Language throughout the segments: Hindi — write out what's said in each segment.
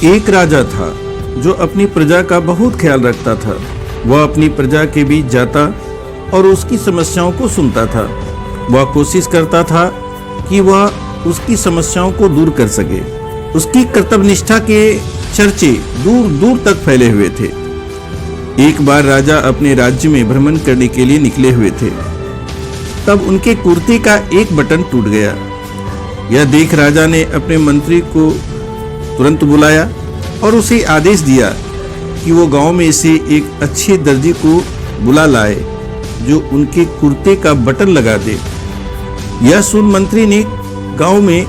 एक राजा था जो अपनी प्रजा का बहुत ख्याल रखता था। वह अपनी प्रजा के बीच जाता और उसकी समस्याओं को सुनता था। वह कोशिश करता था कि वह उसकी समस्याओं को दूर कर सके। उसकी कर्तव्यनिष्ठा के चर्चे दूर दूर तक फैले हुए थे। एक बार राजा अपने राज्य में भ्रमण करने के लिए निकले हुए थे। तब उनके कुर्ते का एक बटन टूट गया। यह देख राजा ने अपने मंत्री को तुरंत बुलाया और उसे आदेश दिया कि वो गांव में से एक अच्छे दर्जी को बुला लाए जो उनके कुर्ते का बटन लगा दे। यह सुन मंत्री ने गांव में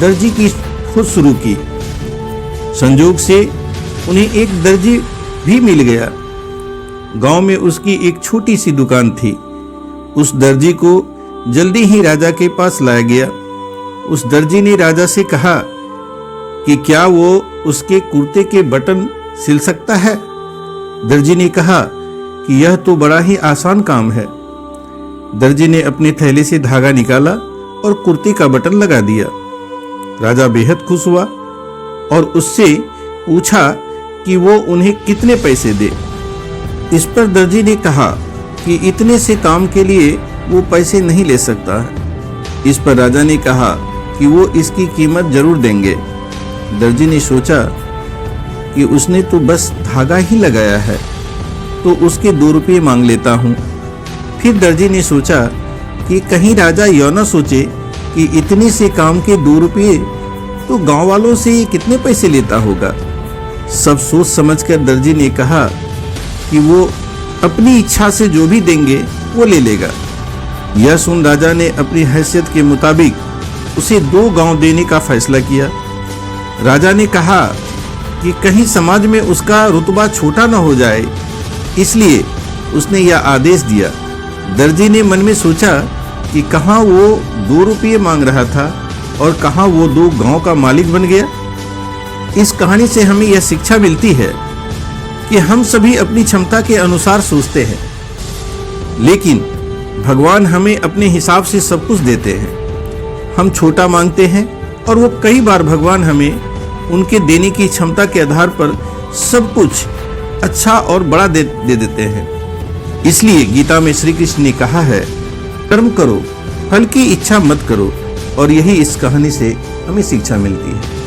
दर्जी की खोज शुरू की। संजोग से उन्हें एक दर्जी भी मिल गया। गांव में उसकी एक छोटी सी दुकान थी। उस दर्जी को जल्दी ही राजा के पास लाया गया। उस दर्जी ने राजा से कहा कि क्या वो उसके कुर्ते के बटन सिल सकता है। दर्जी ने कहा कि यह तो बड़ा ही आसान काम है। दर्जी ने अपने थैले से धागा निकाला और कुर्ते का बटन लगा दिया। राजा बेहद खुश हुआ और उससे पूछा कि वो उन्हें कितने पैसे दे। इस पर दर्जी ने कहा कि इतने से काम के लिए वो पैसे नहीं ले सकता है। इस पर राजा ने कहा कि वो इसकी कीमत जरूर देंगे। दर्जी ने सोचा कि उसने तो बस धागा ही लगाया है, तो उसके 2 रुपये मांग लेता हूँ। फिर दर्जी ने सोचा कि कहीं राजा यह न सोचे कि इतने से काम के 2 रुपये तो गांव वालों से कितने पैसे लेता होगा। सब सोच समझकर दर्जी ने कहा कि वो अपनी इच्छा से जो भी देंगे वो ले लेगा। यह सुन राजा ने अपनी हैसियत के मुताबिक उसे 2 गांव देने का फैसला किया। राजा ने कहा कि कहीं समाज में उसका रुतबा छोटा न हो जाए, इसलिए उसने यह आदेश दिया। दर्जी ने मन में सोचा कि कहाँ वो 2 रुपये मांग रहा था और कहाँ वो 2 गांव का मालिक बन गया। इस कहानी से हमें यह शिक्षा मिलती है कि हम सभी अपनी क्षमता के अनुसार सोचते हैं, लेकिन भगवान हमें अपने हिसाब से सब कुछ देते हैं। हम छोटा मांगते हैं और वो कई बार भगवान हमें उनके देने की क्षमता के आधार पर सब कुछ अच्छा और बड़ा दे देते हैं। इसलिए गीता में श्री कृष्ण ने कहा है, कर्म करो, फल की इच्छा मत करो। और यही इस कहानी से हमें शिक्षा मिलती है।